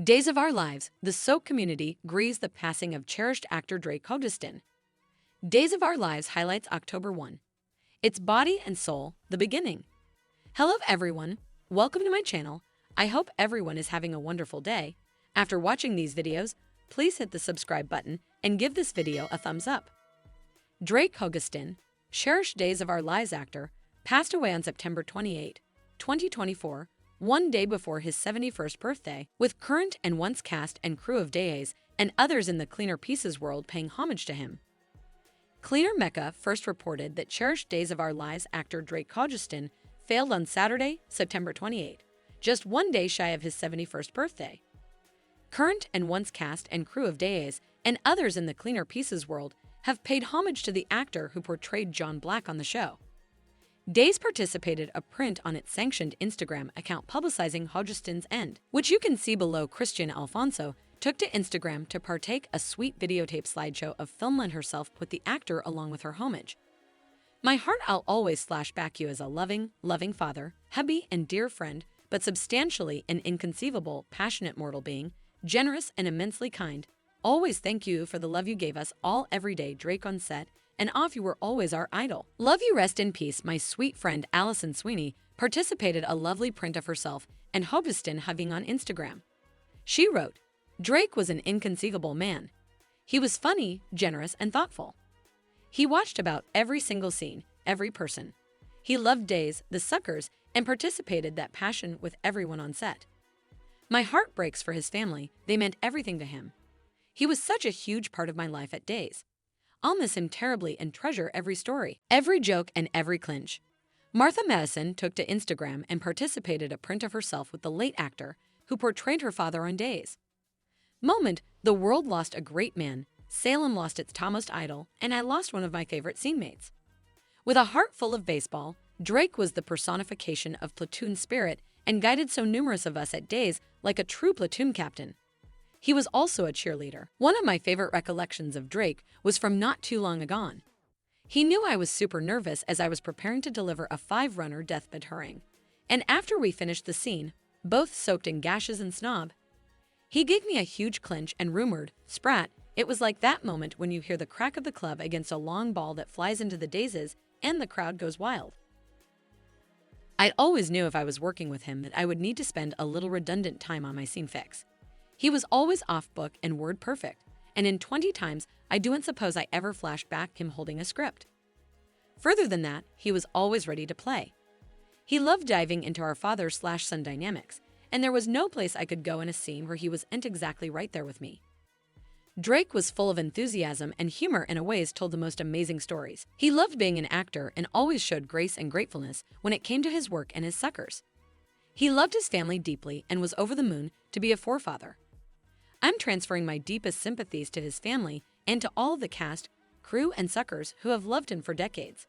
Days of Our Lives, the soap community grieves the passing of cherished actor Drake Hogestyn. Days of Our Lives highlights October 1. It's body and soul, the beginning. Hello everyone, welcome to my channel. I hope everyone is having a wonderful day. After watching these videos, please hit the subscribe button and give this video a thumbs up. Drake Hogestyn, cherished Days of Our Lives actor, passed away on September 28, 2024, one day before his 71st birthday, with current and once cast and crew of Days and others in the Cleaner Pieces world paying homage to him. Cleaner Mecca first reported that cherished Days of Our Lives actor Drake Hogestyn failed on Saturday, September 28, just one day shy of his 71st birthday. Current and once cast and crew of Days and others in the Cleaner Pieces world have paid homage to the actor who portrayed John Black on the show. Days participated a print on its sanctioned Instagram account publicizing Hogestyn's end, which you can see below. Christian Alfonso took to Instagram to partake a sweet videotape slideshow of Filmland herself put the actor along with her homage. My heart, I'll always flash back you as a loving father, hubby and dear friend, but substantially an inconceivable, passionate mortal being, generous and immensely kind. Always thank you for the love you gave us all every day. Drake on set and off, you were always our idol. Love you, rest in peace. My sweet friend Allison Sweeney participated a lovely print of herself and Hogestyn hugging on Instagram. She wrote, Drake was an inconceivable man. He was funny, generous, and thoughtful. He watched about every single scene, every person. He loved Days, the suckers, and participated that passion with everyone on set. My heart breaks for his family. They meant everything to him. He was such a huge part of my life at Days. I'll miss him terribly and treasure every story, every joke, and every clinch. Martha Madison took to Instagram and participated a print of herself with the late actor who portrayed her father on Days. Moment, the world lost a great man, Salem lost its topmost idol, and I lost one of my favorite scene mates. With a heart full of baseball, Drake was the personification of platoon spirit and guided so numerous of us at Days like a true platoon captain. He was also a cheerleader. One of my favorite recollections of Drake was from not too long ago. He knew I was super nervous as I was preparing to deliver a 5-runner deathbed harangue. And after we finished the scene, both soaked in gashes and snob, he gave me a huge clinch and rumored, Sprat, it was like that moment when you hear the crack of the club against a long ball that flies into the daisies and the crowd goes wild. I always knew if I was working with him that I would need to spend a little redundant time on my scene fix. He was always off book and word perfect, and in 20 times I don't suppose I ever flashed back him holding a script. Further than that, he was always ready to play. He loved diving into our father/son dynamics, and there was no place I could go in a scene where he wasn't exactly right there with me. Drake was full of enthusiasm and humor and always told the most amazing stories. He loved being an actor and always showed grace and gratefulness when it came to his work and his suckers. He loved his family deeply and was over the moon to be a forefather. I'm transferring my deepest sympathies to his family and to all of the cast, crew, and suckers who have loved him for decades.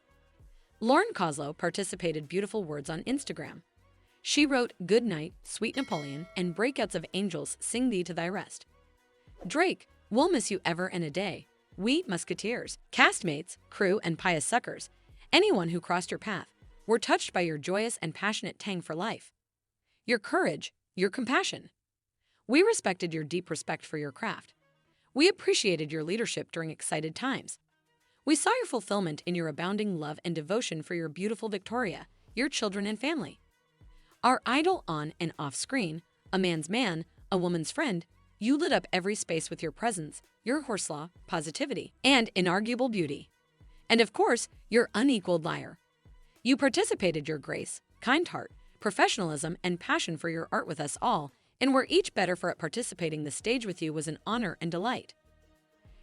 Lauren Koslow participated beautiful words on Instagram. She wrote, Good night, sweet Napoleon, and breakouts of angels sing thee to thy rest. Drake, we'll miss you ever and a day. We, musketeers, castmates, crew, and pious suckers, anyone who crossed your path, were touched by your joyous and passionate tang for life. Your courage, your compassion. We respected your deep respect for your craft. We appreciated your leadership during excited times. We saw your fulfillment in your abounding love and devotion for your beautiful Victoria, your children and family. Our idol on and off screen, a man's man, a woman's friend, you lit up every space with your presence, your horseslaw, positivity, and inarguable beauty. And of course, your unequaled liar. You participated your grace, kind heart, professionalism, and passion for your art with us all, and we're each better for it. Participating the stage with you was an honor and delight.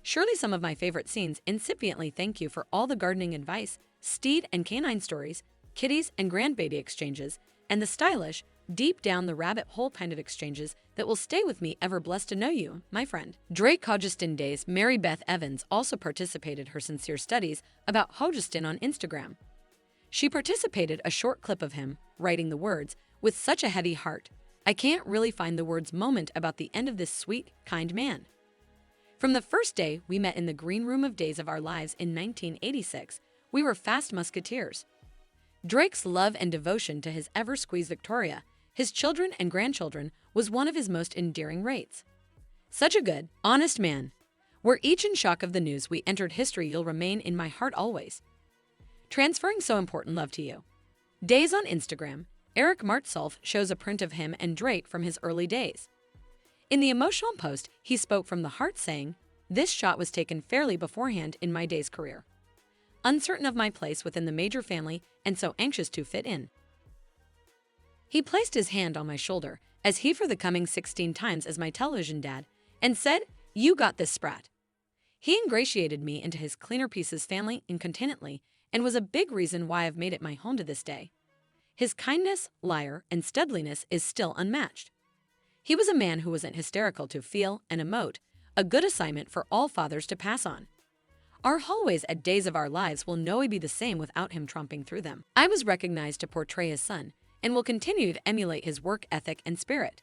Surely some of my favorite scenes. Incipiently thank you for all the gardening advice, steed and canine stories, kitties and grandbaby exchanges, and the stylish, deep down the rabbit hole kind of exchanges that will stay with me ever. Blessed to know you, my friend. Drake Hogestyn Days. Mary Beth Evans also participated her sincere studies about Hogestyn on Instagram. She participated a short clip of him, writing the words, with such a heavy heart. I can't really find the words moment about the end of this sweet, kind man. From the first day we met in the green room of Days of Our Lives in 1986, we were fast musketeers. Drake's love and devotion to his ever-squeezed Victoria his children and grandchildren was one of his most endearing rates. Such a good, honest man. We're each in shock of the news. We entered history. You'll remain in my heart always. Transferring so important love to you. Days on Instagram, Eric Martsolf shows a print of him and Drake from his early days. In the emotional post, he spoke from the heart saying, "This shot was taken fairly beforehand in my day's career. Uncertain of my place within the major family and so anxious to fit in." He placed his hand on my shoulder as he for the coming 16 times as my television dad and said, "You got this, sprat." He ingratiated me into his cleaner pieces family incontinently and was a big reason why I've made it my home to this day. His kindness, lyre, and studliness is still unmatched. He was a man who wasn't hysterical to feel and emote, a good assignment for all fathers to pass on. Our hallways at Days of Our Lives will no way be the same without him tromping through them. I was recognized to portray his son and will continue to emulate his work ethic and spirit.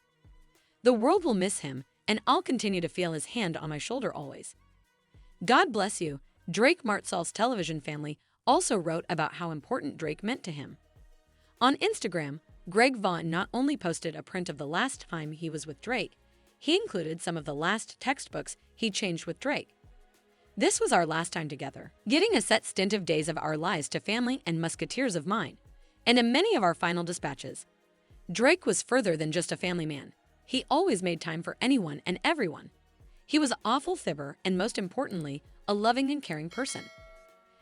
The world will miss him, and I'll continue to feel his hand on my shoulder always. God bless you. Drake Martsolf's television family also wrote about how important Drake meant to him. On Instagram, Greg Vaughn not only posted a print of the last time he was with Drake, he included some of the last textbooks he changed with Drake. "This was our last time together, getting a set stint of Days of Our Lives to family and musketeers of mine, and in many of our final dispatches. Drake was further than just a family man. He always made time for anyone and everyone. He was an awful fibber and most importantly, a loving and caring person.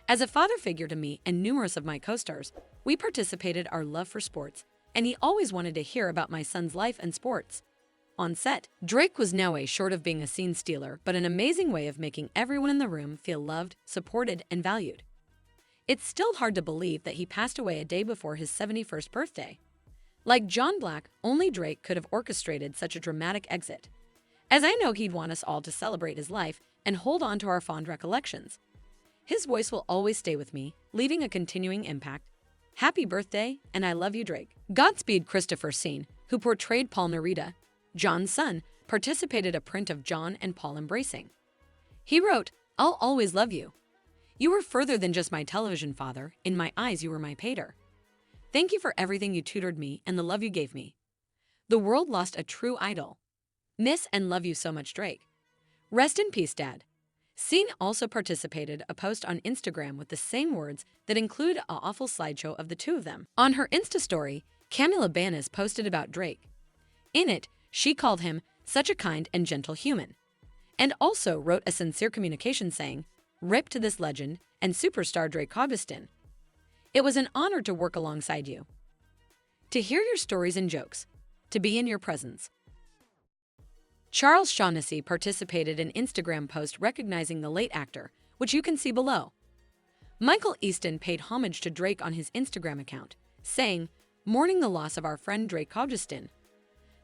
As a father figure to me and numerous of my co-stars, we participated our love for sports, and he always wanted to hear about my son's life and sports." On set, Drake was no way short of being a scene stealer, but an amazing way of making everyone in the room feel loved, supported, and valued. It's still hard to believe that he passed away a day before his 71st birthday. Like John Black, only Drake could have orchestrated such a dramatic exit. As I know he'd want us all to celebrate his life and hold on to our fond recollections. His voice will always stay with me, leaving a continuing impact. Happy birthday, and I love you, Drake. Godspeed. Christopher Scene, who portrayed Paul Narita, John's son, participated a print of John and Paul embracing. He wrote, "I'll always love you. You were further than just my television father. In my eyes, you were my pater. Thank you for everything you tutored me and the love you gave me. The world lost a true idol. Miss and love you so much, Drake. Rest in peace, Dad." Scene also participated a post on Instagram with the same words that include an awful slideshow of the two of them. On her Insta story, Camila Banez posted about Drake. In it, she called him such a kind and gentle human, and also wrote a sincere communication saying, "Rip to this legend and superstar Drake Hogestyn. It was an honor to work alongside you. To hear your stories and jokes. To be in your presence." Charles Shaughnessy participated in an Instagram post recognizing the late actor, which you can see below. Michael Easton paid homage to Drake on his Instagram account, saying, "Mourning the loss of our friend Drake Hogestyn.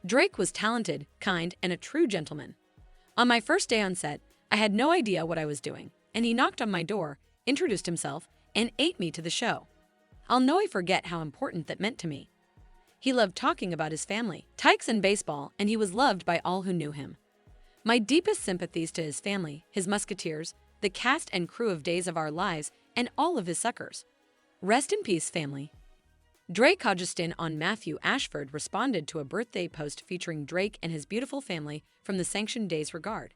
Drake was talented, kind, and a true gentleman. On my first day on set, I had no idea what I was doing, and he knocked on my door, introduced himself, and ate me to the show. I'll never forget how important that meant to me. He loved talking about his family, Tykes, and baseball, and he was loved by all who knew him. My deepest sympathies to his family, his musketeers, the cast and crew of Days of Our Lives, and all of his suckers. Rest in peace, family." Drake Hogestyn on Matthew Ashford responded to a birthday post featuring Drake and his beautiful family from the Sanctioned Days regard.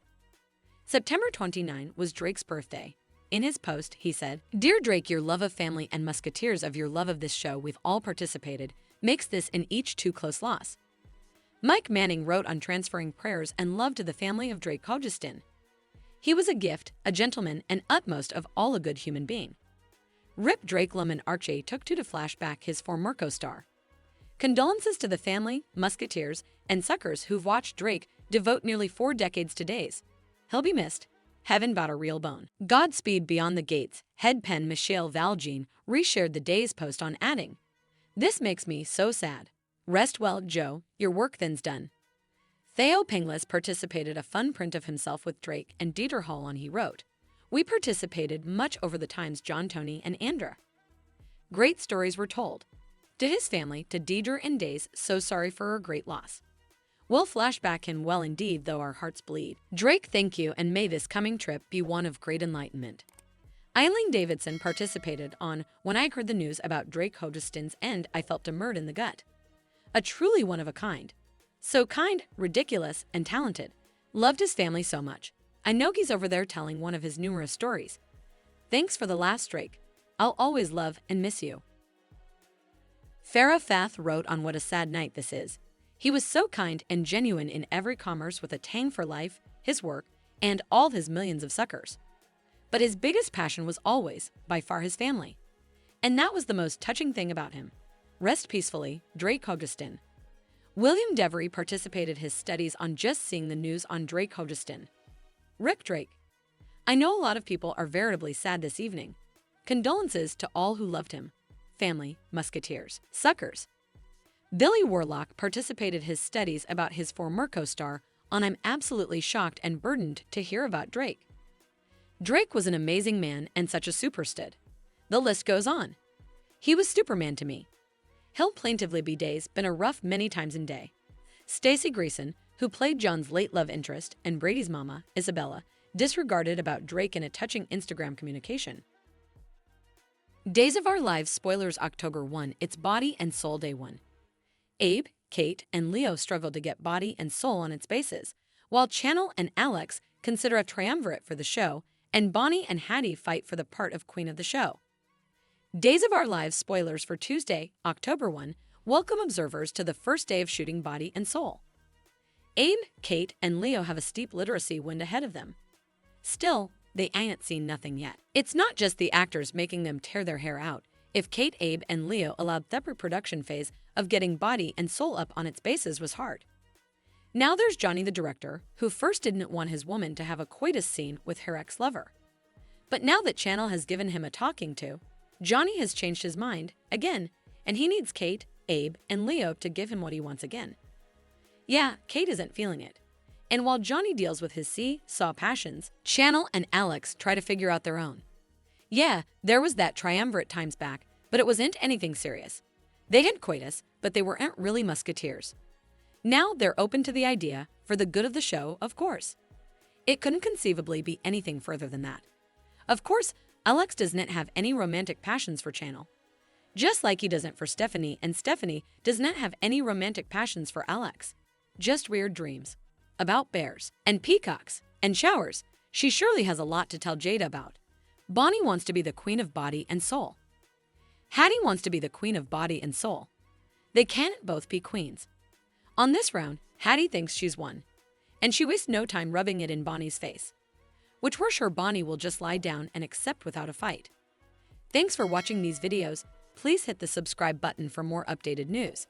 September 29 was Drake's birthday. In his post, he said, "Dear Drake, your love of family and musketeers of your love of this show we've all participated makes this an each too close loss." Mike Manning wrote on transferring prayers and love to the family of Drake Hogestyn. "He was a gift, a gentleman, and utmost of all a good human being. Rip Drake." Lemon Archie took to flashback his former co-star. "Condolences to the family, musketeers, and suckers who've watched Drake devote nearly 4 decades to Days. He'll be missed. Heaven bought a real bone." Godspeed. Beyond the Gates, headpen Michelle Valjean reshared the Days post on adding, "This makes me so sad. Rest well, Joe, your work then's done." Theo Pinglis participated a fun print of himself with Drake and Dieter Hall on. He wrote, "We participated much over the times John, Tony, and Andra. Great stories were told. To his family, to Dieter and Days, so sorry for her great loss. We'll flashback him well indeed, though our hearts bleed. Drake, thank you, and may this coming trip be one of great enlightenment." Eileen Davidson participated on, "When I heard the news about Drake Hogestyn's end, I felt demurred in the gut. A truly one of a kind. So kind, ridiculous, and talented. Loved his family so much. I know he's over there telling one of his numerous stories. Thanks for the last, Drake. I'll always love and miss you. Farrah Fath wrote on what a sad night this is. He was so kind and genuine in every commerce with a tang for life, his work, and all his millions of suckers. But his biggest passion was always, by far, his family. And that was the most touching thing about him. Rest peacefully, Drake Hogestyn. William Devery participated his studies on just seeing the news on Drake Hogestyn. Rick Drake. I know a lot of people are veritably sad this evening. Condolences to all who loved him. Family, musketeers, suckers. Billy Warlock participated his studies about his former co-star on I'm absolutely shocked and burdened to hear about Drake. Drake was an amazing man and such a superstud. The list goes on. He was Superman to me. He'll plaintively be days been a rough many times in day. Stacey Greason, who played John's late love interest, and Brady's mama, Isabella, disregarded about Drake in a touching Instagram communication. Days of Our Lives spoilers October 1, it's Body and Soul Day 1. Abe, Kate, and Leo struggled to get Body and Soul on its bases, while Channel and Alex consider a triumvirate for the show, and Bonnie and Hattie fight for the part of Queen of the show. Days of Our Lives spoilers for Tuesday, October 1, welcome observers to the first day of shooting Body and Soul. Abe, Kate, and Leo have a steep literacy wind ahead of them. Still, they ain't seen nothing yet. It's not just the actors making them tear their hair out. If Kate, Abe, and Leo allowed separate production phase of getting Body and Soul up on its bases was hard. Now there's Johnny the director, who first didn't want his woman to have a coitus scene with her ex-lover. But now that Channel has given him a talking to, Johnny has changed his mind, again, and he needs Kate, Abe, and Leo to give him what he wants again. Yeah, Kate isn't feeling it. And while Johnny deals with his see-saw passions, Channel and Alex try to figure out their own. Yeah, there was that triumvirate times back, but it wasn't anything serious. They had coitus, but they weren't really musketeers. Now they're open to the idea, for the good of the show, of course. It couldn't conceivably be anything further than that. Of course, Alex doesn't have any romantic passions for Channel. Just like he doesn't for Stephanie, and Stephanie does not have any romantic passions for Alex. Just weird dreams. About bears, and peacocks, and showers. She surely has a lot to tell Jada about. Bonnie wants to be the queen of body and soul. Hattie wants to be the queen of body and soul. They can't both be queens. On this round, Hattie thinks she's won, and she wastes no time rubbing it in Bonnie's face, which we're sure Bonnie will just lie down and accept without a fight. Thanks for watching these videos. Please hit the subscribe button for more updated news.